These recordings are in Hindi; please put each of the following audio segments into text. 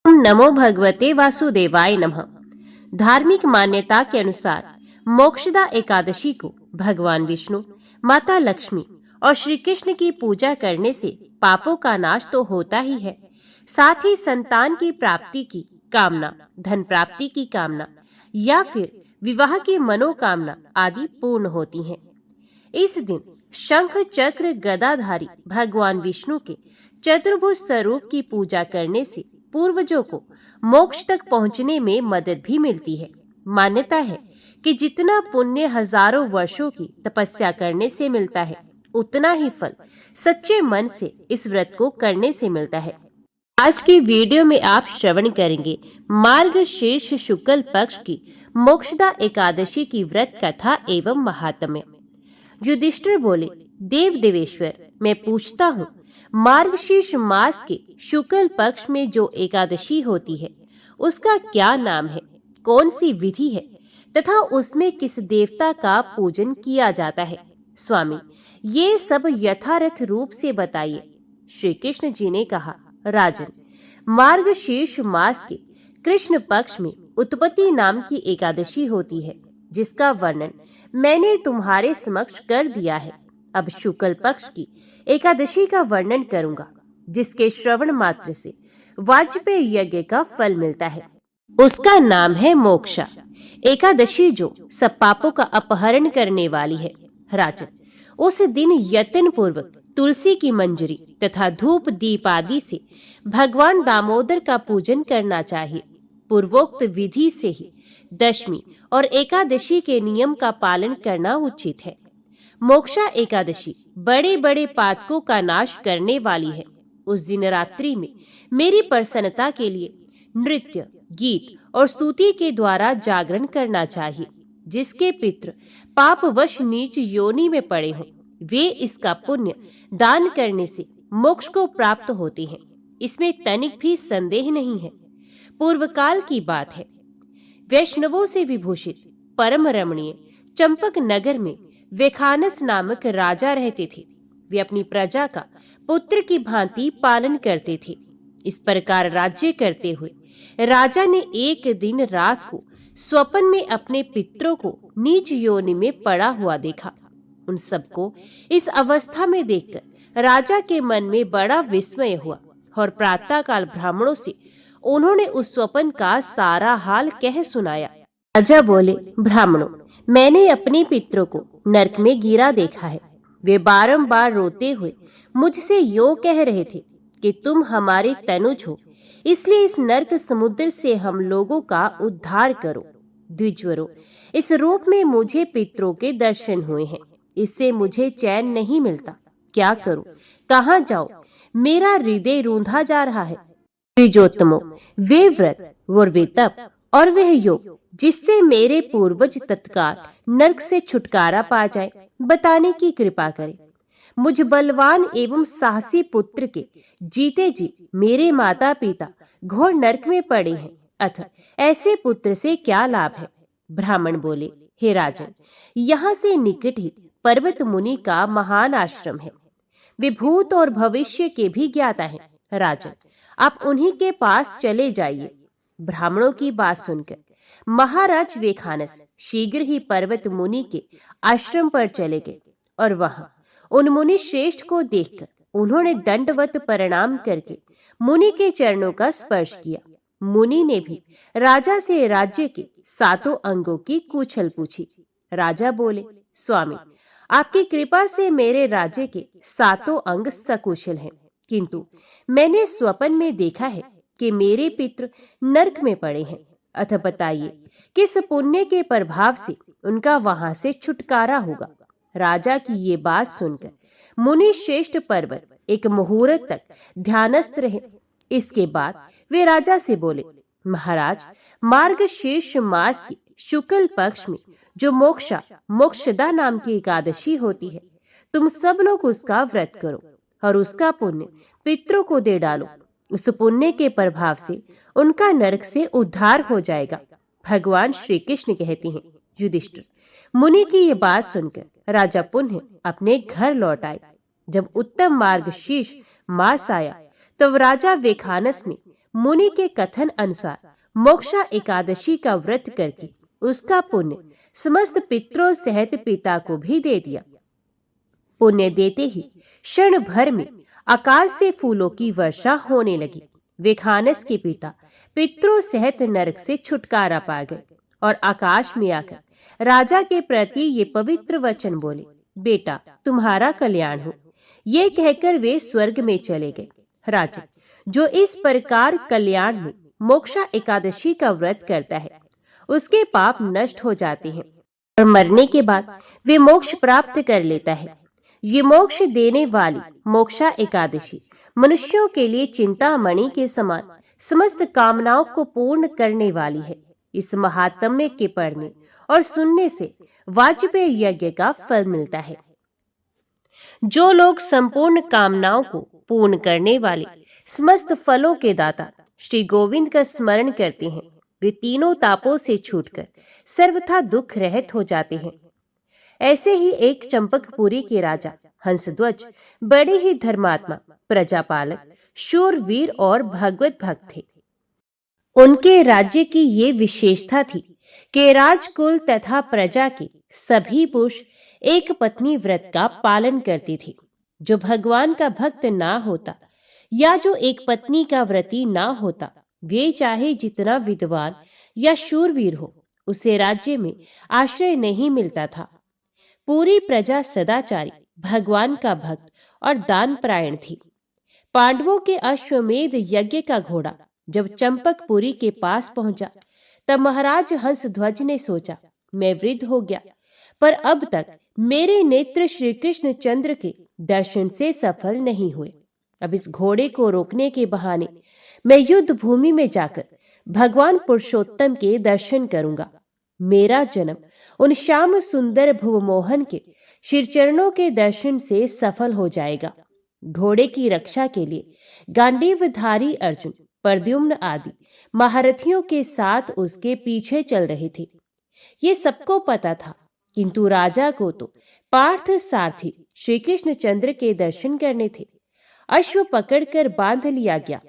ओम नमो भगवते वासुदेवाय नमः। धार्मिक मान्यता के अनुसार मोक्षदा एकादशी को भगवान विष्णु, माता लक्ष्मी और श्री कृष्ण की पूजा करने से पापों का नाश तो होता ही है, साथ ही संतान की प्राप्ति की कामना, धन प्राप्ति की कामना या फिर विवाह की मनोकामना आदि पूर्ण होती हैं। इस दिन शंख चक्र गदाधारी भगवान विष्णु के चतुर्भुज स्वरूप की पूजा करने से पूर्वजों को मोक्ष तक पहुंचने में मदद भी मिलती है। मान्यता है कि जितना पुण्य हजारों वर्षों की तपस्या करने से मिलता है, उतना ही फल सच्चे मन से इस व्रत को करने से मिलता है। आज की वीडियो में आप श्रवण करेंगे मार्गशीर्ष शुक्ल पक्ष की मोक्षदा एकादशी की व्रत कथा एवं महात्म्य। युधिष्ठिर बोले, देव देवेश्वर, मैं पूछता हूँ, मार्गशीर्ष मास के शुक्ल पक्ष में जो एकादशी होती है उसका क्या नाम है, कौन सी विधि है तथा उसमें किस देवता का पूजन किया जाता है? स्वामी, ये सब यथार्थ रूप से बताइए। श्री कृष्ण जी ने कहा, राजन, मार्गशीर्ष मास के कृष्ण पक्ष में उत्पत्ति नाम की एकादशी होती है, जिसका वर्णन मैंने तुम्हारे समक्ष कर दिया है। अब शुक्ल पक्ष की एकादशी का वर्णन करूंगा, जिसके श्रवण मात्र से वाजपेय यज्ञ का फल मिलता है। उसका नाम है मोक्षा एकादशी, जो सब पापों का अपहरण करने वाली है। राजन, उस दिन यत्न पूर्वक तुलसी की मंजरी तथा धूप दीप आदि से भगवान दामोदर का पूजन करना चाहिए। पूर्वोक्त विधि से ही दशमी और एकादशी के नियम का पालन करना उचित है। मोक्षा एकादशी बड़े बड़े पातकों का नाश करने वाली है। उस दिन रात्रि में मेरी प्रसन्नता के लिए नृत्य, गीत और स्तुति के द्वारा जागरण करना चाहिए। जिसके पितृ पापवश नीच योनि में पड़े हों, वे इसका पुण्य दान करने से मोक्ष को प्राप्त होते हैं। इसमें तनिक भी संदेह नहीं है। पूर्व काल की बात है। वैष्णवों से विभूषित परम रमणीय चंपक नगर में वेखानस नामक राजा रहते थे। वे अपनी प्रजा का पुत्र की भांति पालन करते थे। इस प्रकार राज्य करते हुए राजा ने एक दिन रात को स्वप्न में अपने पितरों को नीच योनि में पड़ा हुआ देखा। उन सबको इस अवस्था में देखकर राजा के मन में बड़ा विस्मय हुआ और प्रातःकाल ब्राह्मणों से उन्होंने उस स्वप्न का सारा हाल कह सुनाया। राजा बोले, ब्राह्मणों, मैंने अपने पितरों को नरक में गिरा देखा है। वे बारंबार रोते हुए मुझसे यो कह रहे थे कि तुम हमारे तनुज हो, इसलिए इस नरक समुद्र से हम लोगों का उद्धार करो। द्विजवरों, इस रूप में मुझे पितरों के दर्शन हुए हैं। इससे मुझे चैन नहीं मिलता। क्या करूं, कहाँ जाऊं? मेरा हृदय रूंधा जा रहा है। द्विजोत्तमों, वे व्रत और वे तप और वह योग जिससे मेरे पूर्वज तत्काल नरक से छुटकारा पा जाए, बताने की कृपा करें। मुझ बलवान एवं साहसी पुत्र के जीते जी मेरे माता पिता घोर नरक में पड़े हैं, अतः ऐसे पुत्र से क्या लाभ है? ब्राह्मण बोले, हे राजन, यहाँ से निकट ही पर्वत मुनि का महान आश्रम है। वे भूत और भविष्य के भी ज्ञाता हैं। राजन, आप उन्हीं के पास चले जाइए। ब्राह्मणों की बात सुनकर महाराज वेखानस शीघ्र ही पर्वत मुनि के आश्रम पर चले गए और वहां उन मुनि श्रेष्ठ को देखकर उन्होंने दंडवत प्रणाम करके मुनि के चरणों का स्पर्श किया। मुनि ने भी राजा से राज्य के 7 अंगों की कुशल पूछी। राजा बोले, स्वामी, आपकी कृपा से मेरे राज्य के 7 अंग सकुशल हैं, किंतु मैंने स्वप्न में देखा है कि मेरे पितृ नरक में पड़े हैं। अतः बताइए, किस पुण्य के प्रभाव से उनका वहां से छुटकारा होगा? राजा की ये बात सुनकर मुनि श्रेष्ठ पर्वत एक मुहूर्त तक ध्यानस्थ रहे। इसके बाद वे राजा से बोले, महाराज, मार्गशीर्ष मास की शुक्ल पक्ष में जो मोक्षदा नाम की एकादशी होती है, तुम सब लोग उसका व्रत करो और उसका पुण्य पितरों को दे डालो। उस पुण्य के प्रभाव से उनका नरक से उद्धार हो जाएगा। भगवान श्री कृष्ण कहते हैं। युधिष्ठिर, मुनि की ये बात सुनकर राजा पुनः अपने घर लौट आए। जब उत्तम मार्गशीर्ष मास आया, तब राजा वेखानस ने मुनि के कथन अनुसार मोक्षा एकादशी का व्रत करके उसका पुण्य समस्त पितरों सहित पिता को भी दे दिया। पुण्य देते ही क्षण भर में आकाश से फूलों की वर्षा होने लगी। विखानस के पिता पितरों सहित नरक से छुटकारा पा गए और आकाश में आकर राजा के प्रति ये पवित्र वचन बोले, बेटा तुम्हारा कल्याण हो। ये कहकर वे स्वर्ग में चले गए। राजा जो इस प्रकार कल्याण में मोक्षा एकादशी का व्रत करता है उसके पाप नष्ट हो जाते हैं और मरने के बाद वे मोक्ष प्राप्त कर लेता है। ये मोक्ष देने वाली मोक्षा एकादशी मनुष्यों के लिए चिंतामणि के समान समस्त कामनाओं को पूर्ण करने वाली है। इस महात्म्य के पढ़ने और सुनने से वाजपेयी यज्ञ का फल मिलता है। जो लोग संपूर्ण कामनाओं को पूर्ण करने वाले समस्त फलों के दाता श्री गोविंद का स्मरण करते हैं वे तीनों तापों से छूटकर सर्वथा दुख रहित हो जाते हैं। ऐसे ही एक चंपकपुरी के राजा हंसध्वज बड़े ही धर्मात्मा, प्रजापालक, शूरवीर और भगवत भक्त थे। उनके राज्य की ये विशेषता थी कि राजकुल तथा प्रजा के सभी पुरुष एक पत्नी व्रत का पालन करते थे। जो भगवान का भक्त ना होता या जो एक पत्नी का व्रती ना होता, वे चाहे जितना विद्वान या शूरवीर हो, उसे राज्य में आश्रय नहीं मिलता था। पूरी प्रजा सदाचारी, भगवान का भक्त और दानपरायण थी। पांडवों के अश्वमेध यज्ञ का घोड़ा जब चंपकपुरी के पास पहुंचा तब महाराज हंसध्वज ने सोचा, मैं वृद्ध हो गया पर अब तक मेरे नेत्र श्री कृष्ण चंद्र के दर्शन से सफल नहीं हुए। अब इस घोड़े को रोकने के बहाने मैं युद्ध भूमि में जाकर भगवान पुरुषोत्तम के दर्शन करूंगा। मेरा जन्म उन श्याम सुंदर भुवमोहन के श्रीचरणों के दर्शन से सफल हो जाएगा। घोड़े की रक्षा के लिए गांडीवधारी अर्जुन, प्रद्युम्न आदि महारथियों के साथ उसके पीछे चल रहे थे। ये सबको पता था, किंतु राजा को तो पार्थ सारथी श्री कृष्ण चंद्र के दर्शन करने थे। अश्व पकड़कर बांध लिया गया।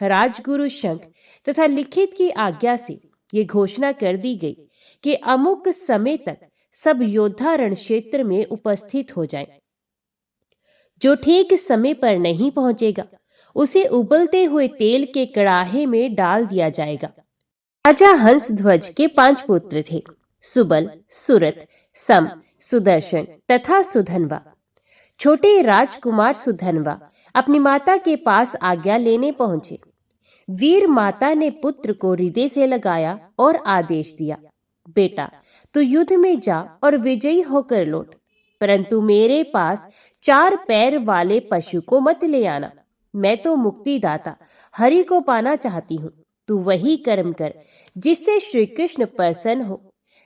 राजगुरु शंख तथा लिखित की आज्ञा से ये घोषणा कर दी गई कि अमुक समय तक सब योद्धा रण क्षेत्र में उपस्थित हो जाएं। जो ठीक समय पर नहीं पहुंचेगा उसे उबलते हुए तेल के कड़ाहे में डाल दिया जाएगा। राजा हंसध्वज के 5 पुत्र थे, सुबल, सुरत, सम, सुदर्शन तथा सुधनवा। छोटे राजकुमार सुधनवा अपनी माता के पास आज्ञा लेने पहुंचे। वीर माता ने पुत्र को हृदय से लगाया और आदेश दिया, बेटा तू युद्ध में जा और विजयी होकर लौट, परंतु मेरे पास 4 पैर वाले पशु को मत ले आना। मैं तो मुक्तिदाता हरि को पाना चाहती हूँ। तू वही कर्म कर जिससे श्री कृष्ण प्रसन्न हो।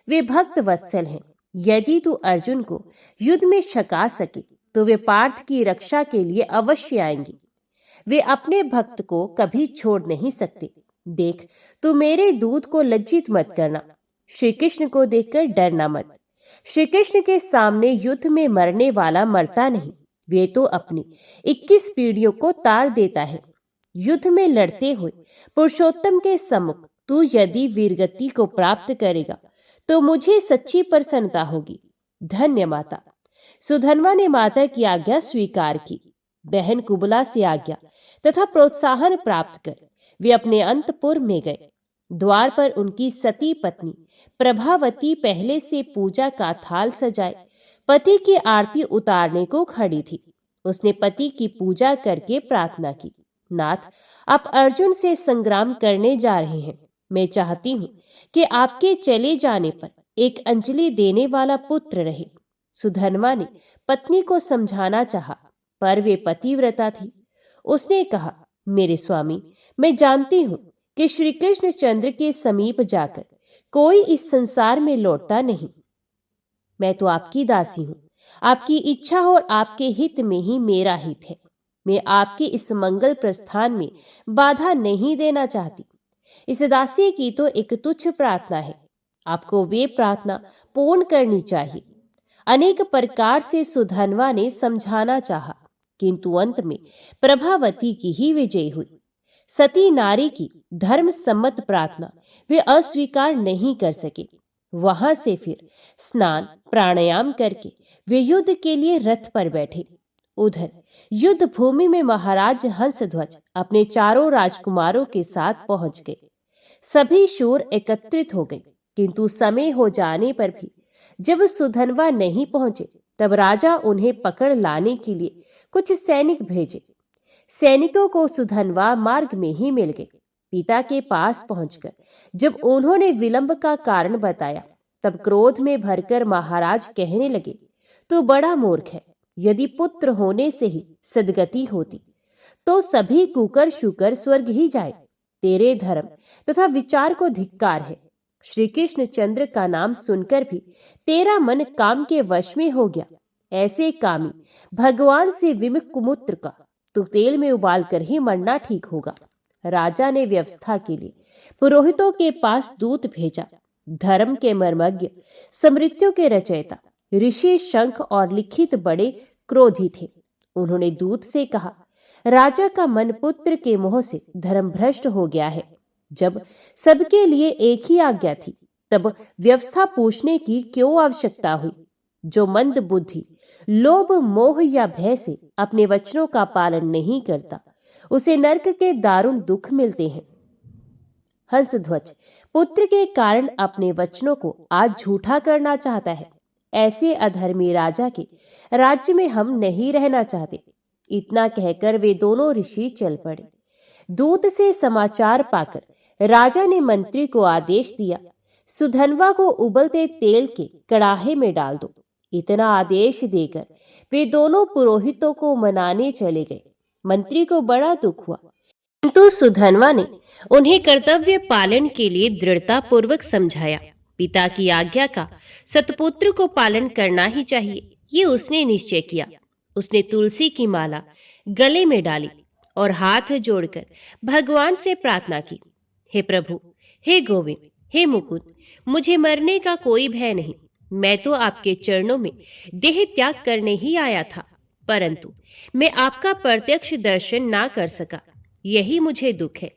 वे भक्त वत्सल हैं। यदि तू अर्जुन को युद्ध में छका सके तो वे पार्थ की रक्षा के लिए अवश्य आएंगे। वे अपने भक्त को कभी छोड़ नहीं सकते। देख, तू मेरे दूत को लज्जित मत करना। श्री कृष्ण को देखकर डरना मत। श्री कृष्ण के सामने युद्ध में मरने वाला मरता नहीं, वे तो अपनी 21 पीढ़ियों को तार देता है। युद्ध में लड़ते हुए पुरुषोत्तम के सम्मुख तू यदि वीरगति को प्राप्त करेगा तो मुझे सच्ची प्रसन्नता होगी। धन्य माता। सुधनवा ने माता की आज्ञा स्वीकार की। बहन कुबला से आज्ञा तथा प्रोत्साहन प्राप्त कर वे अपने अंतपुर में गए। द्वार पर उनकी सती पत्नी प्रभावती पहले से पूजा का थाल सजाए पति की आरती उतारने को खड़ी थी। उसने पति की पूजा करके प्रार्थना की, नाथ आप अर्जुन से संग्राम करने जा रहे हैं। मैं चाहती हूँ कि आपके चले जाने पर एक अंजलि देने वाला पुत्र रहे। सुधनवा ने पत्नी को समझाना चाहा, पर वे पतिव्रता थी। उसने कहा, मेरे स्वामी, मैं जानती हूँ कि श्री कृष्ण चंद्र के समीप जाकर कोई इस संसार में लौटता नहीं। मैं तो आपकी दासी हूँ। आपकी इच्छा और आपके हित में ही मेरा हित है। मैं आपके इस मंगल प्रस्थान में बाधा नहीं देना चाहती। इस दासी की तो एक तुच्छ प्रार्थना है, आपको वे प्रार्थना पूर्ण करनी चाहिए। अनेक प्रकार से सुधनवा ने समझाना चाहा, किंतु अंत में प्रभावती की ही विजय हुई। सती नारी की धर्म सम्मत प्रार्थना वे अस्वीकार नहीं कर सके। वहां से फिर स्नान प्राणायाम करके वे युद्ध के लिए रथ पर बैठे। उधर युद्ध भूमि में महाराज हंसध्वज अपने चारों राजकुमारों के साथ पहुंच गए। सभी शूर एकत्रित हो गए, किंतु समय हो जाने पर भी जब सुधनवा नहीं पहुंचे तब राजा उन्हें पकड़ लाने के लिए कुछ सैनिक भेजे। सैनिकों को सुधनवा मार्ग में ही मिल गए। पिता के पास पहुंचकर जब उन्होंने विलंब का कारण बताया तब क्रोध में भरकर महाराज कहने लगे, तू बड़ा मूर्ख है। यदि पुत्र होने से ही सदगति होती तो सभी कुकर शुकर स्वर्ग ही जाए। तेरे धर्म तथा विचार को धिक्कार है। श्री कृष्ण चंद्र का नाम सुनकर भी तेरा मन काम के वश में हो गया। ऐसे कामी भगवान से विमुख कुमुत्र का तू तेल में उबाल कर ही मरना ठीक होगा। राजा ने व्यवस्था के लिए पुरोहितों के पास दूत भेजा। धर्म के मर्मज्ञ, स्मृतियों के रचयिता ऋषि शंख और लिखित बड़े क्रोधी थे। उन्होंने दूत से कहा, राजा का मन पुत्र के मोह से धर्मभ्रष्ट हो गया है। जब सबके लिए एक ही आज्ञा थी तब व्यवस्था पूछने की क्यों आवश्यकता हुई। जो मंद बुद्धि, लोभ, मोह या भय से अपने वचनों का पालन नहीं करता उसे नरक के दारुण दुख मिलते हैं। हंसध्वज पुत्र के कारण अपने वचनों को आज झूठा करना चाहता है। ऐसे अधर्मी राजा के राज्य में हम नहीं रहना चाहते। इतना कहकर वे दोनों ऋषि चल पड़े। दूत से समाचार पाकर राजा ने मंत्री को आदेश दिया, सुधनवा को उबलते तेल के कड़ाहे में डाल दो। इतना आदेश देकर वे दोनों पुरोहितों को मनाने चले गए। मंत्री को बड़ा दुख हुआ, किंतु सुधनवा ने उन्हें कर्तव्य पालन के लिए दृढ़ता पूर्वक समझाया। पिता की आज्ञा का सतपुत्र को पालन करना ही चाहिए, ये उसने निश्चय किया। उसने तुलसी की माला गले में डाली और हाथ जोड़कर भगवान से प्रार्थना की, हे प्रभु, हे गोविंद, हे मुकुंद, मुझे मरने का कोई भय नहीं। मैं तो आपके चरणों में देह त्याग करने ही आया था, परंतु मैं आपका प्रत्यक्ष दर्शन ना कर सका, यही मुझे दुख है।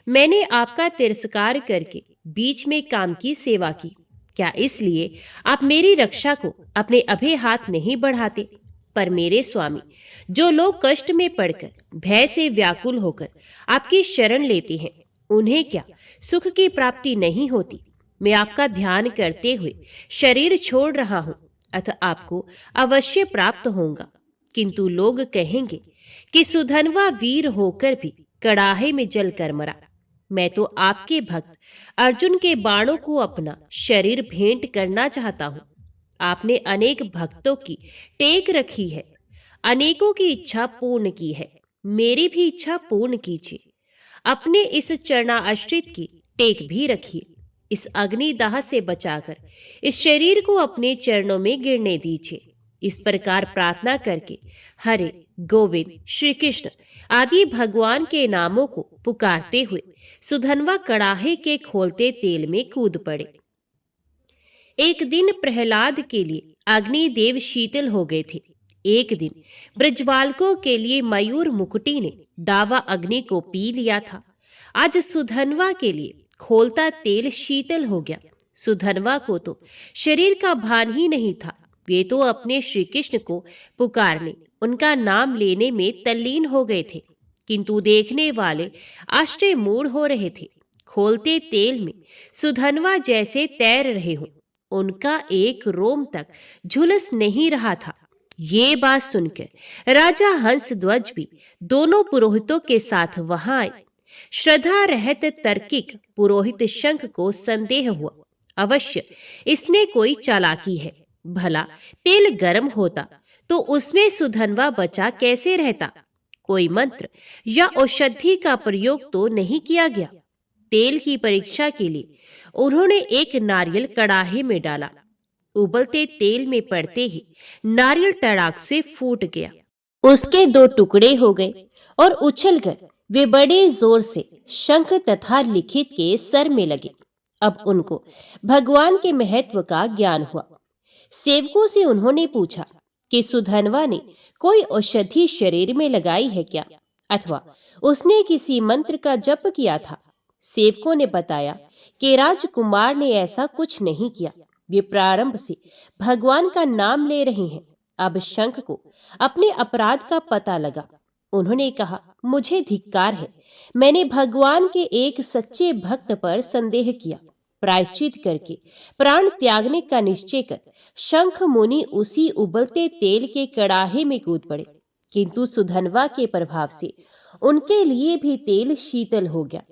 मैंने आपका तिरस्कार करके बीच में काम की सेवा की। क्या इसलिए आप मेरी रक्षा को अपने अभय हाथ नहीं बढ़ाते? पर मेरे स्वामी, जो लोग कष्ट में पड़कर भय से व्याकुल होकर आपकी शरण लेते हैं, उन्हें क्या सुख की प्राप्ति नहीं होती? मैं आपका ध्यान करते हुए शरीर छोड़ रहा हूं, अतः आपको अवश्य प्राप्त होगा। किंतु लोग कहेंगे कि सुधनवा वीर होकर भी कड़ाहे में जलकर मरा। मैं तो आपके भक्त अर्जुन के बाणों को अपना शरीर भेंट करना चाहता हूं। आपने अनेक भक्तों की टेक रखी है, अनेकों की इच्छा पूर्ण की है, मेरी भी इच्छा पूर्ण कीजिए। अपने इस चरणाश्रित की टेक भी रखिए। इस अग्निदाह से बचाकर इस शरीर को अपने चरणों में गिरने दीजिए। इस प्रकार प्रार्थना करके हरे, गोविंद, श्री कृष्ण आदि भगवान के नामों को पुकारते हुए सुधनवा कड़ाहे के खोलते तेल में कूद पड़े। एक दिन प्रहलाद के लिए अग्निदेव शीतल हो गए थे। एक दिन ब्रजबालकों के लिए मयूर मुकुटी ने दावा अग्नि को पी लिया था। आज सुधनवा के लिए खोलता तेल शीतल हो गया। सुधनवा को तो शरीर का भान ही नहीं था। वे तो अपने श्री कृष्ण को पुकारने, उनका नाम लेने में तल्लीन हो गए थे, किंतु देखने वाले आश्चर्य मूढ़ हो रहे थे। खोलते तेल में सुधनवा जैसे तैर रहे हों, उनका एक रोम तक झुलस नहीं रहा था। ये बात सुनकर राजा हंसध्वज भी दोनों पुरोहितों के साथ वहां आए। श्रद्धा रहत तर्किक पुरोहित शंख को संदेह हुआ, अवश्य इसने कोई चालाकी है। भला तेल गर्म होता तो उसमें सुधनवा बचा कैसे रहता? कोई मंत्र या औषधि का प्रयोग तो नहीं किया गया। तेल की परीक्षा के लिए उन्होंने एक नारियल कड़ाहे में डाला। उबलते तेल में पड़ते ही नारियल तड़ाक से फूट गया। उसके दो टुकड़े हो गए और उछलकर वे बड़े जोर से शंख तथा लिखित के सर में लगे। अब उनको भगवान के महत्व का ज्ञान हुआ। सेवकों से उन्होंने पूछा कि सुधनवा ने कोई औषधि शरीर में लगाई है क्या? अथवा उसने किसी मंत्र का जप किया था। सेवकों ने बताया कि राजकुमार ने ऐसा कुछ नहीं किया। वे प्रारंभ से भगवान का नाम ले रहे हैं। अब शंख को अपने अपराध का पता लगा। उन्होंने कहा, मुझे धिक्कार है। मैंने भगवान के एक सच्चे भक्त पर संदेह किया। प्रायश्चित करके प्राण त्यागने का निश्चय कर शंख मुनि उसी उबलते तेल के कड़ाहे में कूद पड़े, किंतु सुधनवा के प्रभाव से उनके लिए भी तेल शीतल हो गया।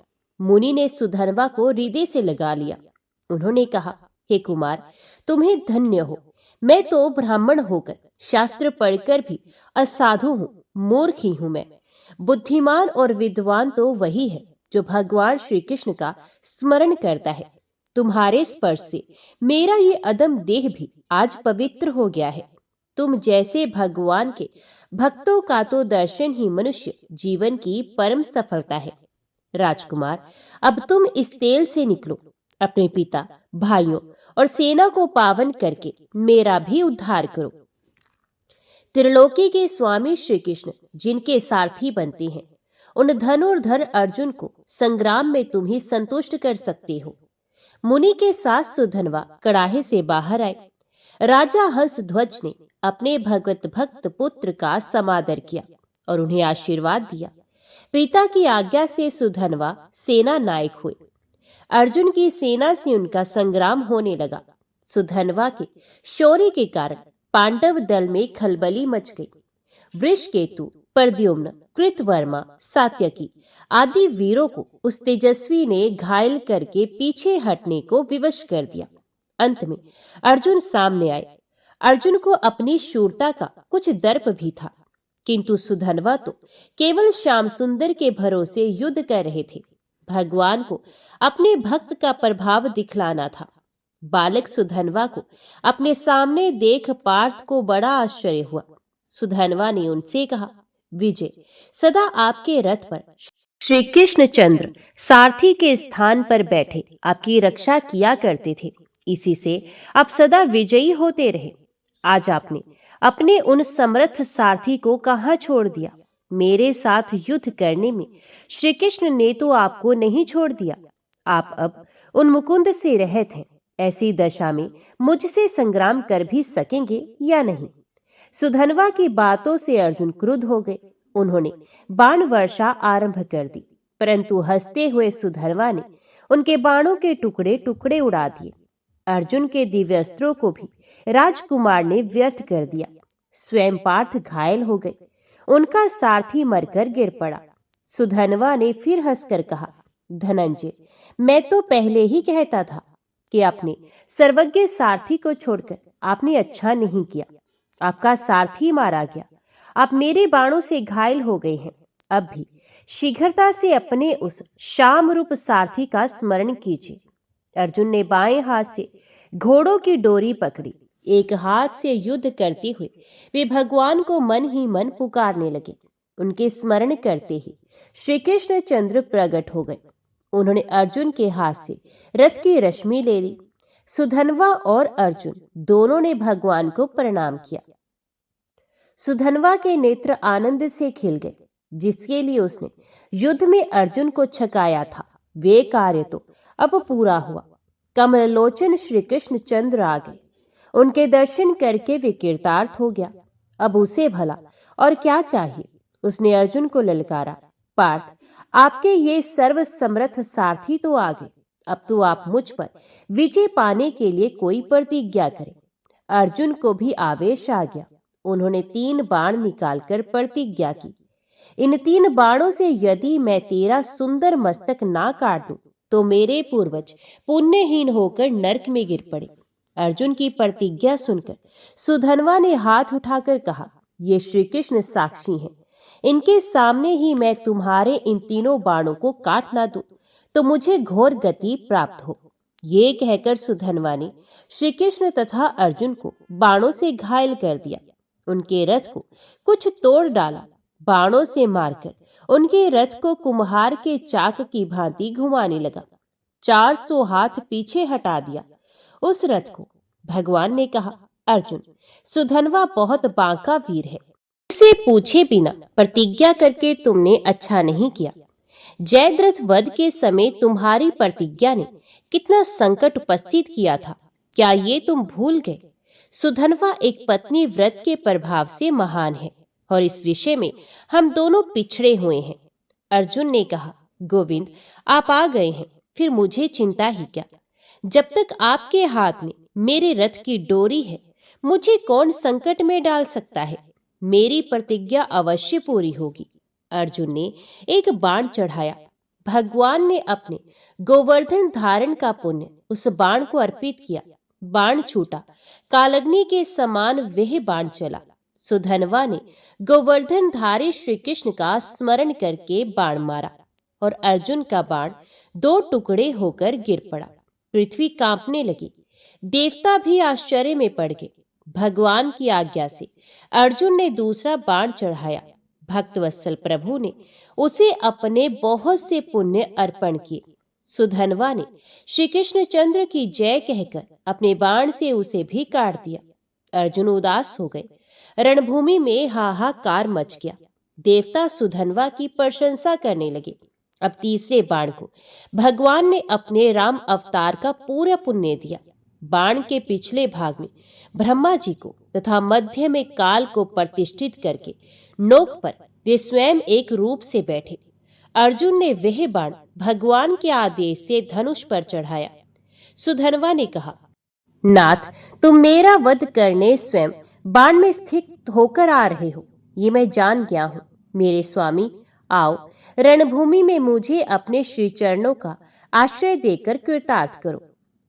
मुनि ने सुधनवा को हृदय से लगा लिया। उन्होंने कहा, हे कुमार, तुम्हें धन्य हो। मैं तो ब्राह्मण होकर शास्त्र पढ़कर भी असाधु हूँ, मूर्ख ही हूं मैं। बुद्धिमान और विद्वान तो वही है जो भगवान श्री कृष्ण का स्मरण करता है। तुम्हारे स्पर्श से मेरा ये अदम देह भी आज पवित्र हो गया है। तुम जैसे भगवान के भक्तों का तो दर्शन ही मनुष्य जीवन की परम सफलता है। राजकुमार, अब तुम इस तेल से निकलो। अपने पिता, भाइयों और सेना को पावन करके मेरा भी उद्धार करो। त्रिलोकी के स्वामी श्री कृष्ण जिनके सारथी बनते हैं, उन धनुर्धर अर्जुन को संग्राम में तुम ही संतुष्ट कर सकते हो। मुनि के साथ सुधनवा कड़ाहे से बाहर आए। राजा हंस ध्वज ने अपने भगवत भक्त पुत्र का समादर किया और उन्हें आशीर्वाद दिया। पिता की आज्ञा से सुधनवा सेना नायक हुए। अर्जुन की सेना से उनका संग्राम होने लगा। सुधनवा के शौर्य के कारण पांडव दल में खलबली मच गई। वृषकेतु, प्रद्युम्न, कृतवर्मा, सात्यकी आदि वीरों को उस तेजस्वी ने घायल करके पीछे हटने को विवश कर दिया। अंत में अर्जुन सामने आए। अर्जुन को अपनी शूरता का कुछ दर्प भी था, किंतु सुधनवा तो केवल श्याम सुंदर के भरोसे युद्ध कर रहे थे। भगवान को अपने भक्त का प्रभाव दिखलाना था। बालक सुधनवा को अपने सामने देख पार्थ को बड़ा आश्चर्य हुआ। सुधनवा ने उनसे कहा, विजय, सदा आपके रथ पर श्री कृष्णचंद्र सारथी के स्थान पर बैठे आपकी रक्षा किया करते थे। इसी से आप सदा विजयी होते रहे। आज आपने अपने उन समर्थ सारथी को कहां छोड़ दिया? मेरे साथ युद्ध करने में श्री कृष्ण ने तो आपको नहीं छोड़ दिया। आप अब उन मुकुंद से रहित हैं। ऐसी दशा में मुझसे संग्राम कर भी सकेंगे या नहीं? सुधनवा की बातों से अर्जुन क्रुद्ध हो गए। उन्होंने बाण वर्षा आरंभ कर दी, परंतु हंसते हुए सुधनवा ने उनके बाणों के टुकड़े टुकड़े उड़ा दिए। अर्जुन के दिव्यास्त्रों को भी राजकुमार ने व्यर्थ कर दिया। स्वयं पार्थ घायल हो गए। उनका सारथी मरकर गिर पड़ा। सुधनवा ने फिर हंसकर कहा, धनंजय, मैं तो पहले ही कहता था कि अपने सर्वज्ञ सारथी को छोड़कर आपने अच्छा नहीं किया। आपका सारथी मारा गया। आप मेरे बाणों से घायल हो गए हैं। अब भी शीघ्रता से अपने उस श्याम रूप सारथी का स्मरण कीजिए। अर्जुन ने बाएं हाथ से घोड़ों की डोरी पकड़ी। एक हाथ से युद्ध करते हुए वे भगवान को मन ही मन पुकारने लगे। उनके स्मरण करते ही श्री कृष्ण चंद्र प्रकट हो गए। उन्होंने अर्जुन के हाथ से रथ की रश्मि ले ली। सुधनवा और अर्जुन दोनों ने भगवान को प्रणाम किया। सुधनवा के नेत्र आनंद से खिल गए, जिसके लिए उसने युद्ध में अर्जुन को छकाया था वे कार्य तो अब पूरा हुआ। कमललोचन श्री कृष्ण चंद्र आ गए। उनके दर्शन करके वे कृतार्थ हो गया। अब उसे भला और क्या चाहिए? उसने अर्जुन को ललकारा, पार्थ, आपके ये सर्व समर्थ सारथी तो आ गए। अब तो आप मुझ पर विजय पाने के लिए कोई प्रतिज्ञा करें। अर्जुन को भी आवेश आ गया। उन्होंने 3 बाण निकालकर प्रतिज्ञा की, इन 3 बाणों से यदि मैं तेरा सुंदर मस्तक ना काट दूं तो मेरे पूर्वज पुण्यहीन होकर नरक में गिर पड़े। अर्जुन की प्रतिज्ञा सुनकर सुधनवा ने हाथ उठाकर कहा, ये श्री कृष्ण साक्षी हैं। इनके सामने ही मैं तुम्हारे इन 3 बाणों को काट ना दूं तो मुझे घोर गति प्राप्त हो। ये कहकर सुधनवा ने श्री कृष्ण तथा अर्जुन को बाणों से घायल कर दिया। उनके रथ को कुछ तोड़ डाला। बाणों से मारकर उनके रथ को कुम्हार के चाक की भांति घुमाने लगा। 400 हाथ पीछे हटा दिया। उस रथ को भगवान ने कहा, अर्जुन, सुधनवा बहुत बांका वीर है। से पूछे बिना प्रतिज्ञा करके तुमने अच्छा नहीं किया। जयद्रथ वध के समय तुम्हारी प्रतिज्ञा ने कितना संकट उपस्थित किया था, क्या ये तुम भूल गए? सुधनवा एक पत्नी व्रत के प्रभाव से महान है और इस विषय में हम दोनों पिछड़े हुए हैं। अर्जुन ने कहा, गोविंद, आप आ गए हैं, फिर मुझे चिंता ही क्या? जब तक आपके हाथ में मेरे रथ की डोरी है, मुझे कौन संकट में डाल सकता है? मेरी प्रतिज्ञा अवश्य पूरी होगी। अर्जुन ने एक बाण चढ़ाया। भगवान ने अपने गोवर्धन धारण का पुण्य उस बाण को अर्पित किया। बाण छूटा, कालग्नि के समान वह बाण चला। सुधनवा ने गोवर्धन धारी श्री कृष्ण का स्मरण करके बाण मारा और अर्जुन का बाण 2 टुकड़े होकर गिर पड़ा। पृथ्वी कांपने लगी, देवता भी आश्चर्य में पड़ गए। भगवान की आज्ञा से अर्जुन ने दूसरा बाण चढ़ाया। भक्तवत्सल प्रभु ने उसे अपने बहुत से पुण्य अर्पण किए। सुधनवा ने श्री कृष्ण चंद्र की जय कहकर अपने बाण से उसे भी काट दिया। अर्जुन उदास हो गए। रणभूमि में हाहाकार मच गया। देवता सुधनवा की प्रशंसा करने लगे। अब तीसरे बाण को भगवान ने अपने राम अवतार का पूरा पुण्य दिया। बाण के पिछले भाग में ब्रह्मा जी को तथा मध्य में काल को प्रतिष्ठित करके नोक पर वे स्वयं एक रूप से बैठे। अर्जुन ने वह बाण भगवान के आदेश से धनुष पर चढ़ाया। सुधनवा ने कहा, नाथ, तुम मेरा वध करने स्वयं बाण में स्थित होकर आ रहे हो, ये मैं जान गया हूं। मेरे स्वामी, आओ, रणभूमि में मुझे अपने श्री चरणों का आश्रय देकर कृतार्थ करो।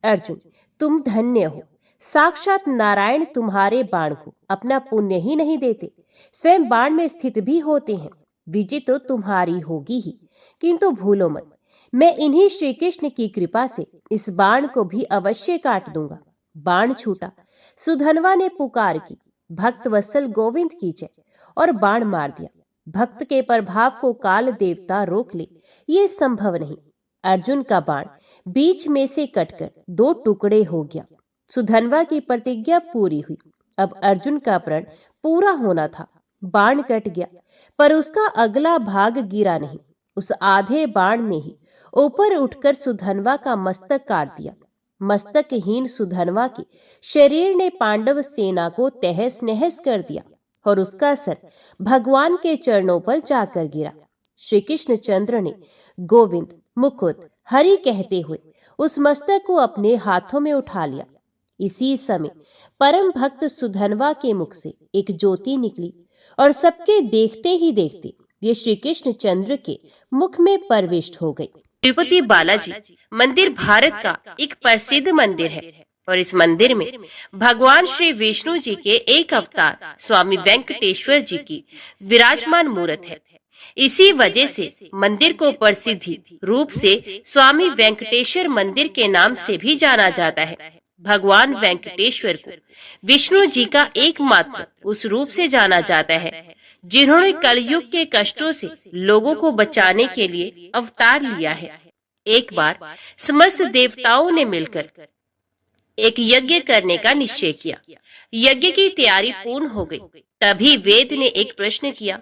अर्जुन, तुम धन्य हो। साक्षात नारायण तुम्हारे बाण को अपना पुण्य ही नहीं देते, स्वयं बाण में स्थित भी होते हैं। विजय तो तुम्हारी होगी ही, किंतु भूलो मत, मैं इन्हीं श्री कृष्ण की कृपा से इस बाण को भी अवश्य काट दूंगा। बाण छूटा। सुधनवा ने पुकार की, भक्त वत्सल गोविंद की जय, और बाण मार दिया। भक्त के प्रभाव को काल देवता रोक ले, ये संभव नहीं। अर्जुन का बाण बीच में से कटकर 2 टुकड़े हो गया। सुधनवा की प्रतिज्ञा पूरी हुई। अब अर्जुन का प्रण पूरा होना था। बाण कट गया, पर उसका अगला भाग गिरा नहीं। उस आधे बाण ने ही ऊपर उठकर सुधनवा का मस्तक काट दिया। मस्तकहीन सुधनवा के शरीर ने पांडव सेना को तहस नहस कर दिया और उसका सर भगवान के चरणों पर जाकर गिरा। श्री कृष्ण चंद्र ने गोविंद, मुकुंद, हरि कहते हुए उस मस्तक को अपने हाथों में उठा लिया। इसी समय परम भक्त सुधनवा के मुख से एक ज्योति निकली और सबके देखते ही देखते ये श्री कृष्ण चंद्र के मुख में प्रविष्ट हो गई। तिरुपति बालाजी मंदिर भारत का एक प्रसिद्ध मंदिर है और इस मंदिर में भगवान श्री विष्णु जी के एक अवतार स्वामी वेंकटेश्वर जी की विराजमान मूर्त है। इसी वजह से मंदिर को प्रसिद्धि रूप से स्वामी वेंकटेश्वर मंदिर के नाम से भी जाना जाता है। भगवान वेंकटेश्वर को विष्णु जी का एकमात्र उस रूप से जाना जाता है जिन्होंने कलयुग के कष्टों से लोगों को बचाने के लिए अवतार लिया है। एक बार समस्त देवताओं ने मिलकर एक यज्ञ करने का निश्चय किया। यज्ञ की तैयारी पूर्ण हो गई। तभी वेद ने एक प्रश्न किया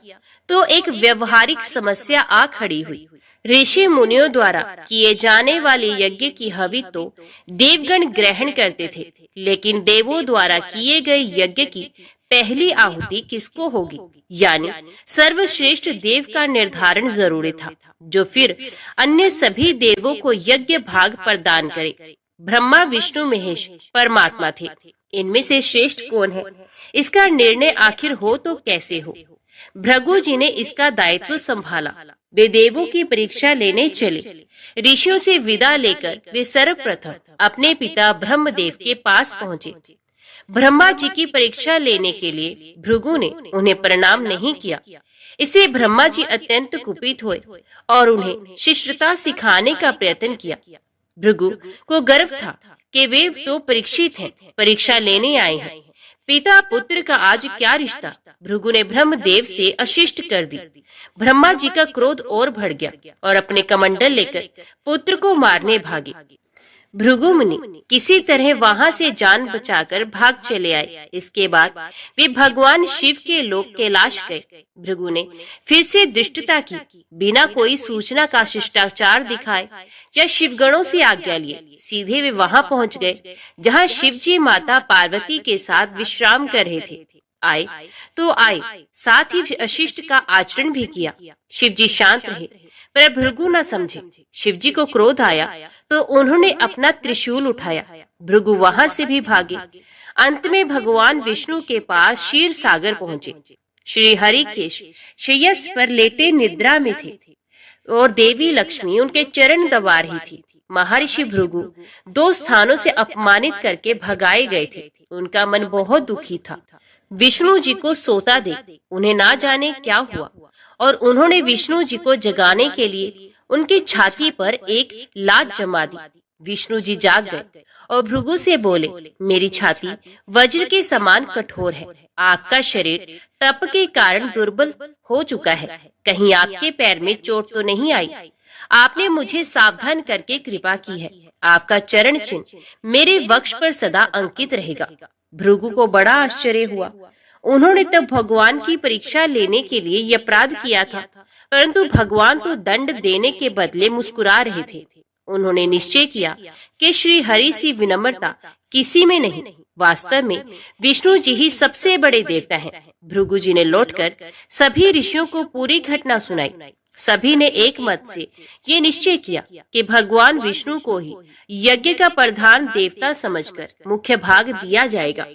तो एक व्यवहारिक समस्या आ खड़ी हुई। ऋषि मुनियों द्वारा किए जाने वाले यज्ञ की हवि तो देवगण ग्रहण करते थे, लेकिन देवों द्वारा किए गए यज्ञ की पहली आहुति किसको होगी, यानी सर्वश्रेष्ठ देव का निर्धारण जरूरी था, जो फिर अन्य सभी देवों को यज्ञ भाग प्रदान करे। ब्रह्मा, विष्णु, महेश परमात्मा थे। इनमें से श्रेष्ठ कौन है, इसका निर्णय आखिर हो तो कैसे हो। भृगु जी ने इसका दायित्व संभाला। वे देवों की परीक्षा लेने चले। ऋषियों से विदा लेकर वे सर्वप्रथम अपने पिता ब्रह्मदेव के पास पहुँचे। ब्रह्मा जी की परीक्षा लेने के लिए भृगु ने उन्हें प्रणाम नहीं किया। इससे ब्रह्मा जी अत्यंत कुपित हुए और उन्हें शिष्टता सिखाने का प्रयत्न किया। भृगु को गर्व था कि वे तो परीक्षित हैं, परीक्षा लेने आए हैं। पिता पुत्र का आज क्या रिश्ता। भृगु ने ब्रह्मदेव से अशिष्ट कर दी। ब्रह्मा जी का क्रोध और बढ़ गया और अपने कमंडल लेकर पुत्र को मारने भागे। भृगु मुनि किसी तरह वहां से जान बचाकर भाग चले आए। इसके बाद वे भगवान शिव के लोक कैलाश गए। भृगु ने फिर से धृष्टता की, बिना कोई सूचना का शिष्टाचार दिखाए या शिवगणों से आज्ञा लिए सीधे वे वहां पहुंच गए जहां शिवजी माता पार्वती के साथ विश्राम कर रहे थे। आए तो आए, साथ ही अशिष्ट का आचरण भी किया। शिवजी शांत रहे, पर भृगु न समझे। शिवजी को क्रोध आया तो उन्होंने अपना त्रिशूल उठाया। भृगु वहां से भी भागे। अंत में भगवान विष्णु के पास क्षीर सागर पहुंचे। श्री हरिकेश श्रेयस पर लेटे निद्रा में थे और देवी लक्ष्मी उनके चरण दबा रही थी। महर्षि भृगु 2 स्थानों से अपमानित करके भगाए गए थे। उनका मन बहुत दुखी था। विष्णु जी को सोता देख उन्हें ना जाने क्या हुआ और उन्होंने विष्णु जी को जगाने के लिए उनकी छाती पर एक लात जमा दी। विष्णु जी जाग गए और भृगु से बोले, मेरी छाती वज्र के समान कठोर है। आपका शरीर तप के कारण दुर्बल हो चुका है। कहीं आपके पैर में चोट तो नहीं आई? आपने मुझे सावधान करके कृपा की है। आपका चरण चिन्ह मेरे वक्ष पर सदा अंकित रहेगा। भृगु को बड़ा आश्चर्य हुआ। उन्होंने तब भगवान की परीक्षा लेने के लिए यह अपराध किया था, परंतु भगवान तो दंड देने के बदले मुस्कुरा रहे थे। उन्होंने निश्चय किया कि श्री हरि सी विनम्रता किसी में नहीं। वास्तव में विष्णु जी ही सबसे बड़े देवता हैं। भृगु जी ने लौटकर सभी ऋषियों को पूरी घटना सुनाई। सभी ने एक मत से ये निश्चय किया कि भगवान विष्णु को ही यज्ञ का प्रधान देवता समझकर मुख्य भाग दिया जाएगा।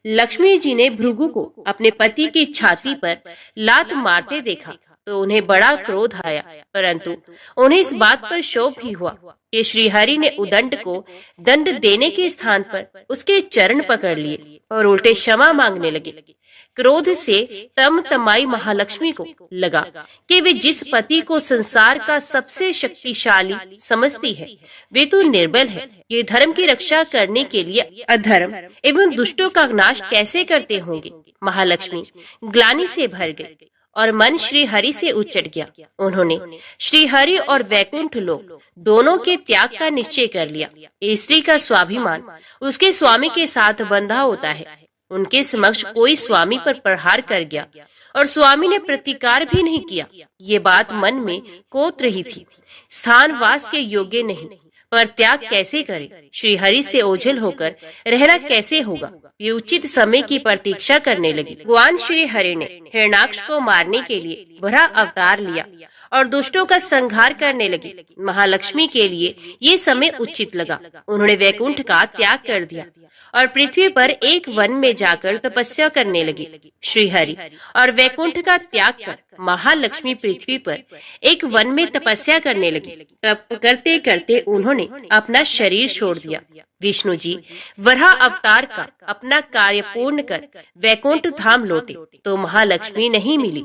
लक्ष्मी जी ने भृगु को अपने पति की छाती पर लात मारते देखा तो उन्हें बड़ा क्रोध आया, परंतु उन्हें इस बात पर शोक भी हुआ कि श्री हरि ने उदंड को दंड देने के स्थान पर उसके चरण पकड़ लिए और उल्टे क्षमा मांगने लगे। क्रोध से तमाई महालक्ष्मी को लगा कि वे जिस पति को संसार का सबसे शक्तिशाली समझती है वे तो निर्बल है। ये धर्म की रक्षा करने के लिए अधर्म एवं दुष्टों का नाश कैसे करते होंगे। महालक्ष्मी ग्लानि से भर गई और मन श्री हरि से उचट गया। उन्होंने श्री हरि और वैकुंठ लोक दोनों के त्याग का निश्चय कर लिया। स्त्री का स्वाभिमान उसके स्वामी के साथ बंधा होता है। उनके समक्ष कोई स्वामी पर प्रहार कर गया और स्वामी ने प्रतिकार भी नहीं किया। ये बात मन में कोत रही थी। स्थान वास के योग्य नहीं, पर त्याग कैसे करे? श्री हरि से ओझल होकर रहना कैसे होगा? ये उचित समय की प्रतीक्षा करने लगी। भगवान श्री हरि ने हिरण्याक्ष को मारने के लिए वराह अवतार लिया और दुष्टों का संहार करने लगे। महालक्ष्मी के लिए ये समय उचित लगा। उन्होंने वैकुंठ का त्याग कर दिया और पृथ्वी पर एक वन में जाकर तपस्या करने लगे। श्री हरि और वैकुंठ का त्याग कर महालक्ष्मी पृथ्वी पर एक वन में तपस्या करने लगे। तप करते करते उन्होंने अपना शरीर छोड़ दिया। विष्णु जी वराह अवतार का अपना कार्य पूर्ण कर वैकुंठ धाम लौटे तो महालक्ष्मी नहीं मिली।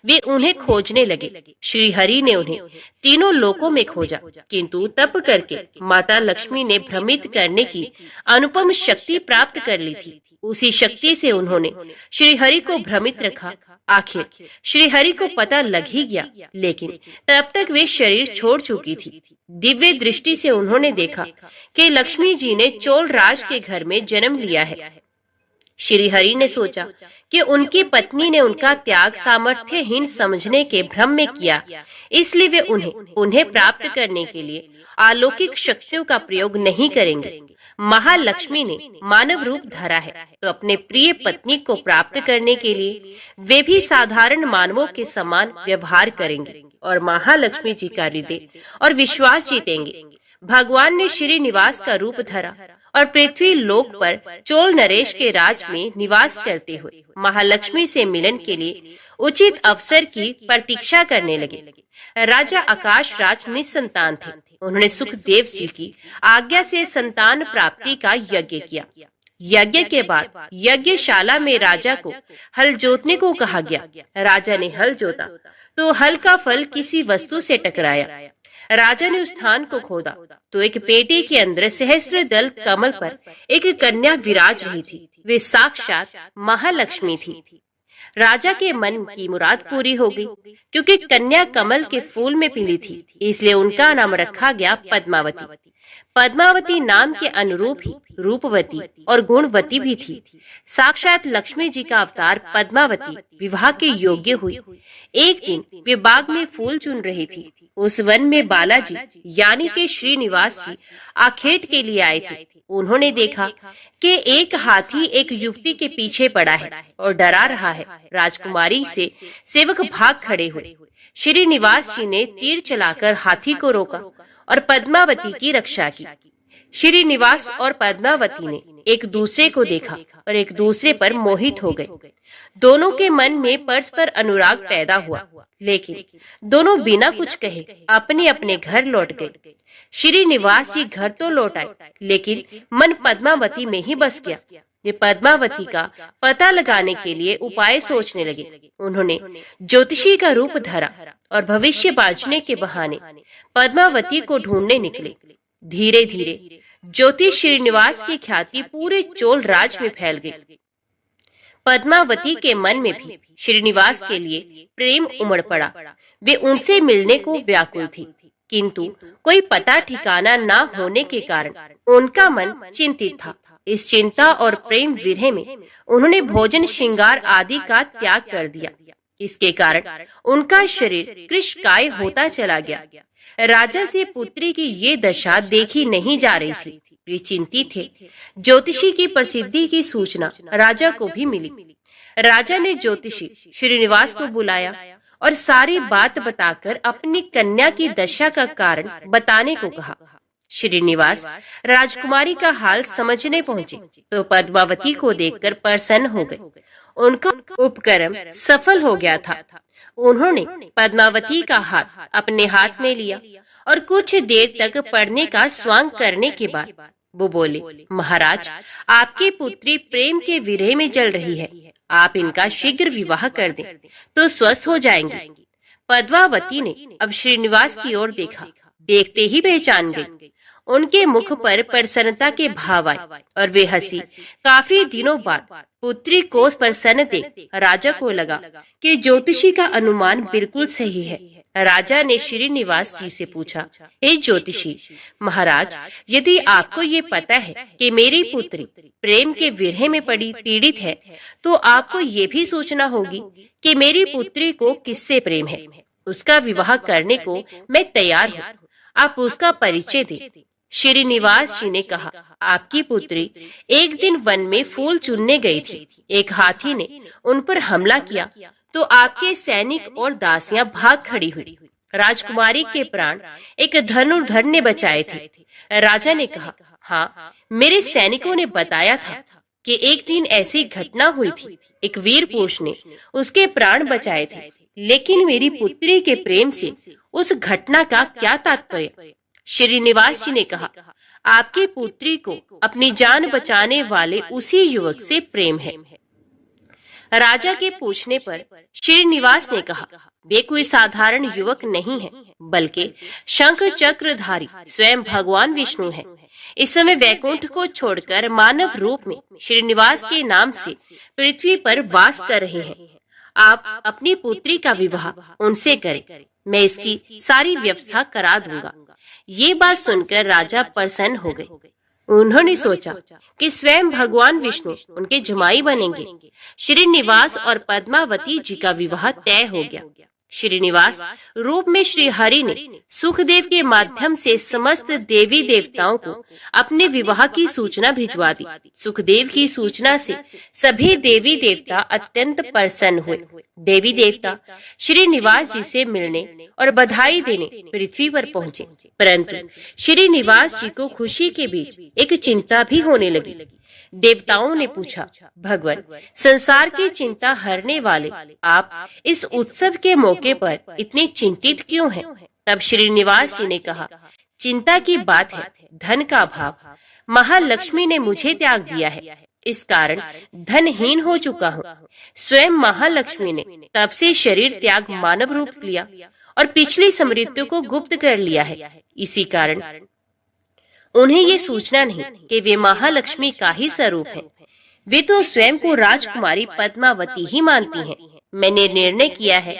वे उन्हें खोजने लगे। श्री हरि ने उन्हें तीनों लोकों में खोजा, किंतु तप करके माता लक्ष्मी ने भ्रमित करने की अनुपम शक्ति प्राप्त कर ली थी। उसी शक्ति से उन्होंने श्री हरि को भ्रमित रखा। आखिर श्री हरि को पता लग ही गया, लेकिन तब तक वे शरीर छोड़ चुकी थी। दिव्य दृष्टि से उन्होंने देखा कि लक्ष्मी जी ने चोल राज के घर में जन्म लिया है। श्री हरि ने सोचा कि उनकी पत्नी ने उनका त्याग सामर्थ्यहीन समझने के भ्रम में किया, इसलिए वे उन्हें प्राप्त करने के लिए अलौकिक शक्तियों का प्रयोग नहीं करेंगे। महालक्ष्मी ने मानव रूप धरा है तो अपने प्रिय पत्नी को प्राप्त करने के लिए वे भी साधारण मानवों के समान व्यवहार करेंगे और महालक्ष्मी जी का हृदय और विश्वास जीतेंगे। भगवान ने श्रीनिवास का रूप धरा और पृथ्वी लोक पर चोल नरेश के राज में निवास करते हुए महालक्ष्मी से मिलन के लिए उचित अवसर की प्रतीक्षा करने लगे। राजा आकाश राज निसंतान थे। उन्होंने सुखदेव जी की आज्ञा से संतान प्राप्ति का यज्ञ किया। यज्ञ के बाद यज्ञशाला में राजा को हल जोतने को कहा गया। राजा ने हल जोता तो हल का फल किसी वस्तु से टकराया। राजा ने उस स्थान को खोदा तो एक पेटी के अंदर सहस्त्र दल कमल पर एक कन्या विराज रही थी। वे साक्षात महालक्ष्मी थी। राजा के मन की मुराद पूरी हो गई, क्योंकि कन्या कमल के फूल में पीली थी, इसलिए उनका नाम रखा गया पद्मावती। पद्मावती नाम के अनुरूप ही रूपवती और गुणवती भी थी। साक्षात लक्ष्मी जी का अवतार पद्मावती विवाह के योग्य हुई। एक दिन वे बाग में फूल चुन रही थी। उस वन में बालाजी यानी के श्रीनिवास जी आखेट के लिए आए थे। उन्होंने देखा कि एक हाथी एक युवती के पीछे पड़ा है और डरा रहा है। राजकुमारी से सेवक भाग खड़े हुए। श्रीनिवास जी ने तीर चलाकर हाथी को रोका और पद्मावती की रक्षा की। श्रीनिवास और पद्मावती ने एक दूसरे को देखा और एक दूसरे पर मोहित हो गए। दोनों के मन में परस्पर अनुराग पैदा हुआ, लेकिन दोनों बिना कुछ कहे अपने अपने घर लौट गए। श्रीनिवास जी घर तो लौट आए, लेकिन मन पद्मावती में ही बस गया। वे पद्मावती का पता लगाने के लिए उपाय सोचने लगे। उन्होंने ज्योतिषी का रूप धरा और भविष्य बांचने के बहाने पद्मावती को ढूंढने निकले। धीरे धीरे ज्योतिष श्रीनिवास की ख्याति पूरे चोल राज में फैल गई। पद्मावती के मन में भी श्रीनिवास के लिए प्रेम उमड़ पड़ा। वे उनसे मिलने को व्याकुल थी, किंतु कोई पता ठिकाना न होने के कारण उनका मन चिंतित था। इस चिंता और प्रेम विरह में उन्होंने भोजन श्रृंगार आदि का त्याग कर दिया। इसके कारण उनका शरीर कृशकाय होता चला गया। राजा से पुत्री की ये दशा देखी नहीं जा रही थी। वे चिंतित थे। ज्योतिषी की प्रसिद्धि की सूचना राजा को भी मिली। राजा ने ज्योतिषी श्रीनिवास को बुलाया और सारी बात बताकर अपनी कन्या की दशा का कारण बताने को कहा। श्रीनिवास राजकुमारी का हाल समझने पहुंचे तो पद्मावती को देखकर प्रसन्न हो गए। उनका उपक्रम सफल हो गया था। उन्होंने पद्मावती का हाथ अपने हाथ में लिया और कुछ देर तक पढ़ने का स्वांग करने के बाद वो बोले, महाराज, आपकी पुत्री प्रेम के विरह में जल रही है। आप इनका शीघ्र विवाह कर दें तो स्वस्थ हो जाएंगी। पद्मावती ने अब श्रीनिवास की ओर देखा। देखते ही पहचान गई। उनके मुख पर प्रसन्नता के भाव आए और वे हंसी। काफी दिनों बाद पुत्री को प्रसन्न देख राजा को लगा कि ज्योतिषी का अनुमान बिल्कुल सही है। राजा ने श्रीनिवास जी से पूछा, हे ज्योतिषी महाराज, यदि आपको ये पता है कि मेरी पुत्री प्रेम के विरह में पड़ी पीड़ित है, तो आपको ये भी सोचना होगी कि मेरी पुत्री को किससे प्रेम है। उसका विवाह करने को मैं तैयार हूँ। आप उसका परिचय दें। श्रीनिवास जी ने कहा, आपकी पुत्री एक दिन वन में फूल चुनने गई थी। एक हाथी ने उन पर हमला किया तो आपके सैनिक और दासियां भाग खड़ी हुई। राजकुमारी के प्राण एक धनुर्धर ने बचाए थे। राजा ने कहा, हाँ, मेरे सैनिकों ने बताया था कि एक दिन ऐसी घटना हुई थी। एक वीर पुरुष ने उसके प्राण बचाए थे, लेकिन मेरी पुत्री के प्रेम से उस घटना का क्या तात्पर्य। श्रीनिवास जी ने कहा, आपकी पुत्री को अपनी जान बचाने वाले उसी युवक से प्रेम है। राजा के पूछने पर श्रीनिवास ने कहा, वे कोई साधारण युवक नहीं है, बल्कि शंख चक्रधारी स्वयं भगवान विष्णु है। इस समय वैकुंठ को छोड़कर मानव रूप में श्रीनिवास के नाम से पृथ्वी पर वास कर रहे हैं। आप अपनी पुत्री का विवाह उनसे करें। मैं इसकी सारी व्यवस्था करा दूंगा। ये बात सुनकर राजा प्रसन्न हो गए। उन्होंने सोचा कि स्वयं भगवान विष्णु उनके जमाई बनेंगे। श्रीनिवास और पद्मावती जी का विवाह तय हो गया। श्रीनिवास रूप में श्री हरि ने सुखदेव के माध्यम से समस्त देवी देवताओं को अपने विवाह की सूचना भिजवा दी। सुखदेव की सूचना से सभी देवी देवता अत्यंत प्रसन्न हुए। देवी देवता श्रीनिवास जी से मिलने और बधाई देने पृथ्वी पर पहुँचे, परंतु श्रीनिवास जी को खुशी के बीच एक चिंता भी होने लगी। देवताओं ने पूछा, भगवान, संसार की चिंता हरने वाले आप इस उत्सव के मौके पर इतने चिंतित क्यों हैं? तब श्रीनिवास जी ने कहा, चिंता की बात है धन का अभाव। महालक्ष्मी ने मुझे त्याग दिया है, इस कारण धनहीन हो चुका हूँ। स्वयं महालक्ष्मी ने तब से शरीर त्याग मानव रूप लिया और पिछली समृद्धि को गुप्त कर लिया है। इसी कारण उन्हें ये सूचना नहीं कि वे महालक्ष्मी का ही स्वरूप हैं। वे तो स्वयं को राजकुमारी पद्मावती ही मानती हैं। मैंने निर्णय किया है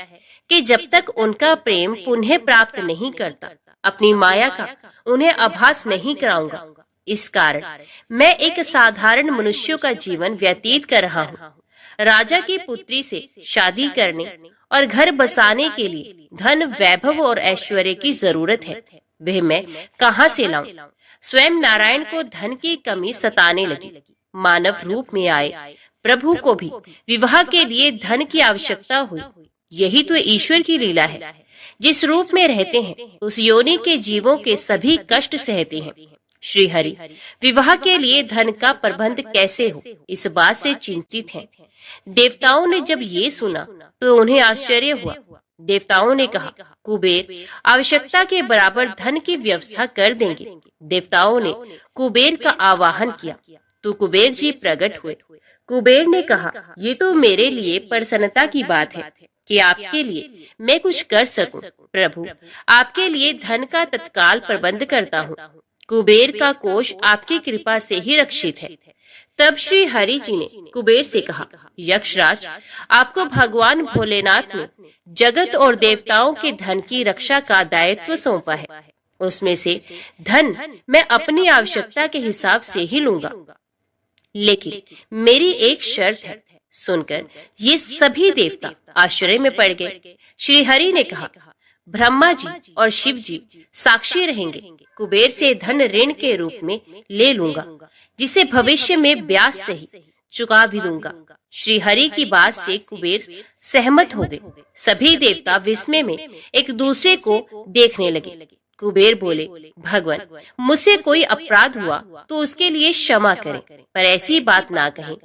कि जब तक उनका प्रेम पुनः प्राप्त नहीं करता, अपनी माया का उन्हें आभास नहीं कराऊंगा। इस कारण मैं एक साधारण मनुष्यों का जीवन व्यतीत कर रहा हूँ। राजा की पुत्री से शादी करने और घर बसाने के लिए धन, वैभव और ऐश्वर्य की जरूरत है। वह मैं कहाँ से लाऊं? स्वयं नारायण को धन की कमी सताने लगी। मानव रूप में आए प्रभु को भी विवाह के लिए धन की आवश्यकता हुई। यही तो ईश्वर की लीला है। जिस रूप में रहते हैं उस योनि के जीवों के सभी कष्ट सहते हैं। श्री हरि विवाह के लिए धन का प्रबंध कैसे हो, इस बात से चिंतित हैं। देवताओं ने जब ये सुना तो उन्हें आश्चर्य हुआ। देवताओं ने कहा, कुबेर आवश्यकता के बराबर धन की व्यवस्था कर देंगे। देवताओं ने कुबेर का आवाहन किया तो कुबेर जी प्रकट हुए। कुबेर ने कहा, ये तो मेरे लिए प्रसन्नता की बात है कि आपके लिए मैं कुछ कर सकूं। प्रभु, आपके लिए धन का तत्काल प्रबंध करता हूँ। कुबेर का कोष आपकी कृपा से ही रक्षित है। तब श्री हरि जी ने कुबेर से कहा, यक्षराज, आपको भगवान भोलेनाथ ने जगत और देवताओं के धन की रक्षा का दायित्व सौंपा है। उसमें से धन मैं अपनी आवश्यकता के हिसाब से ही लूंगा, लेकिन मेरी एक शर्त है। सुनकर ये सभी देवता आश्चर्य में पड़ गए। श्री हरि ने कहा, ब्रह्मा जी और शिव जी साक्षी रहेंगे। कुबेर से धन ऋण के रूप में ले लूंगा, जिसे भविष्य में ब्याज सहित चुका भी दूंगा। श्री हरि की बात से कुबेर सहमत हो गए। सभी देवता विस्मय में एक दूसरे को देखने लगे। कुबेर बोले, भगवान, मुझसे कोई अपराध हुआ तो उसके लिए क्षमा करें, पर ऐसी बात ना कहें।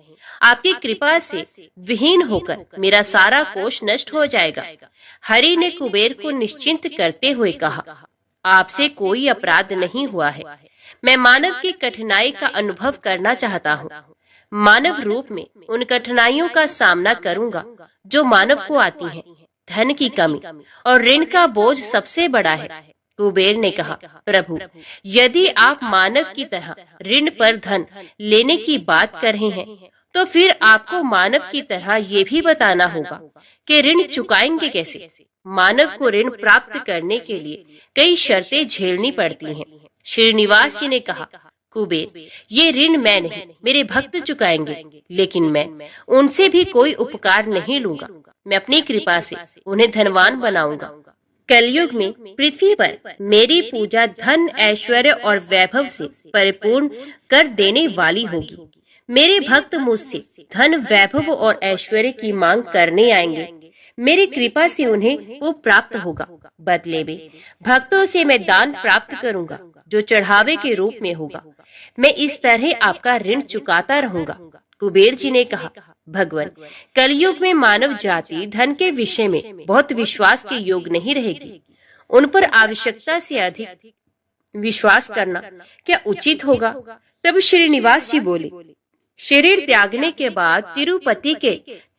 आपकी कृपा से विहीन होकर मेरा सारा कोष नष्ट हो जाएगा। हरि ने कुबेर को निश्चिंत करते हुए कहा, आपसे कोई अपराध नहीं हुआ है। मैं मानव की कठिनाई का अनुभव करना चाहता हूँ। मानव रूप में उन कठिनाइयों का सामना करूंगा जो मानव को आती हैं। धन की कमी और ऋण का बोझ सबसे बड़ा है। कुबेर ने कहा, प्रभु, यदि आप मानव की तरह ऋण पर धन लेने की बात कर रहे हैं तो फिर आपको मानव की तरह ये भी बताना होगा कि ऋण चुकाएंगे कैसे। मानव को ऋण प्राप्त करने के लिए कई शर्तें झेलनी पड़ती हैं। श्रीनिवास जी ने कहा, कुबेर, ये ऋण मैं नहीं, मेरे भक्त चुकाएंगे, लेकिन मैं उनसे भी कोई उपकार नहीं लूंगा। मैं अपनी कृपा से उन्हें धनवान बनाऊंगा। कलयुग में पृथ्वी पर मेरी पूजा धन, ऐश्वर्य और वैभव से परिपूर्ण कर देने वाली होगी। मेरे भक्त मुझसे धन, वैभव और ऐश्वर्य की मांग करने आएंगे। मेरी कृपा से उन्हें वो प्राप्त होगा। बदले में भक्तों से मैं दान प्राप्त करूंगा जो चढ़ावे के रूप में होगा। मैं इस तरह आपका ऋण चुकाता रहूंगा। कुबेर जी ने कहा, भगवान, कलयुग में मानव जाति धन के विषय में बहुत विश्वास के योग नहीं रहेगी। उन पर आवश्यकता से अधिक विश्वास करना क्या उचित होगा? तब श्रीनिवास जी बोले, शरीर त्यागने के बाद तिरुपति के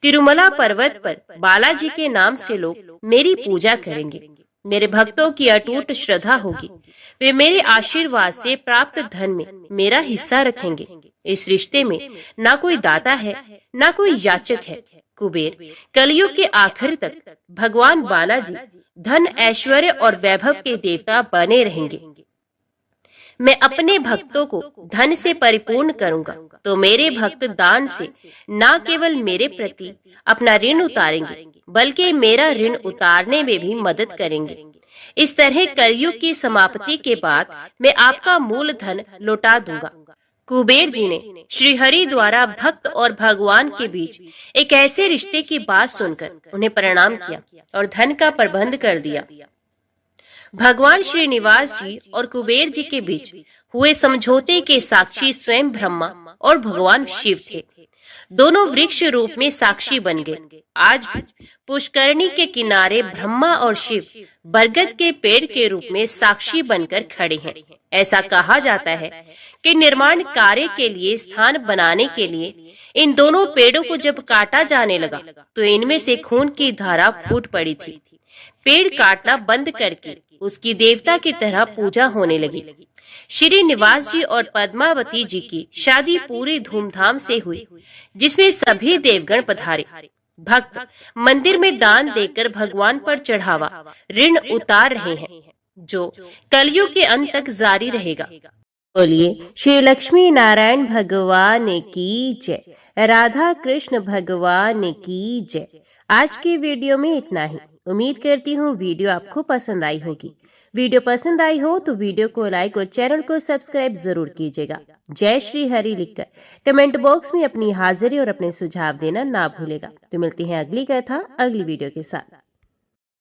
तिरुमला पर्वत पर बालाजी के नाम से लोग मेरी पूजा करेंगे। मेरे भक्तों की अटूट श्रद्धा होगी। वे मेरे आशीर्वाद से प्राप्त धन में मेरा हिस्सा रखेंगे। इस रिश्ते में ना कोई दाता है, ना कोई याचक है। कुबेर, कलयुग के आखिर तक भगवान बालाजी धन, ऐश्वर्य और वैभव के देवता बने रहेंगे। मैं अपने भक्तों को धन से परिपूर्ण करूंगा तो मेरे भक्त दान से न केवल मेरे प्रति अपना ऋण उतारेंगे, बल्कि मेरा ऋण उतारने में भी मदद करेंगे। इस तरह कलयुग की समाप्ति के बाद मैं आपका मूल धन लौटा दूंगा। कुबेर जी ने श्री हरि द्वारा भक्त और भगवान के बीच एक ऐसे रिश्ते की बात सुनकर उन्हें प्रणाम किया और धन का प्रबंध कर दिया। भगवान श्रीनिवास जी और कुबेर जी के बीच हुए समझौते के साक्षी स्वयं ब्रह्मा और भगवान शिव थे। दोनों वृक्ष रूप में साक्षी बन गए। आज भी पुष्करणी के किनारे ब्रह्मा और शिव बरगद के पेड़ के रूप में साक्षी बनकर खड़े हैं। ऐसा कहा जाता है कि निर्माण कार्य के लिए स्थान बनाने के लिए इन दोनों पेड़ों को जब काटा जाने लगा तो इनमें से खून की धारा फूट पड़ी थी। पेड़ काटना बंद करके उसकी देवता की तरह पूजा होने लगी। श्रीनिवास जी और पद्मावती जी की शादी पूरी धूमधाम से हुई, जिसमें सभी देवगण पधारे। भक्त मंदिर में दान देकर भगवान पर चढ़ावा ऋण उतार रहे हैं। जो कलयुग के अंत तक जारी रहेगा। बोलिए श्री लक्ष्मी नारायण भगवान की जय, राधा कृष्ण भगवान की जय। आज की वीडियो में इतना ही। उम्मीद करती हूँ वीडियो आपको पसंद आई होगी। वीडियो पसंद आई हो तो वीडियो को लाइक और चैनल को सब्सक्राइब जरूर कीजिएगा। जय श्री हरि लिखकर कमेंट बॉक्स में अपनी हाजिरी और अपने सुझाव देना ना भूलेगा। तो मिलती हैं अगली कथा अगली वीडियो के साथ।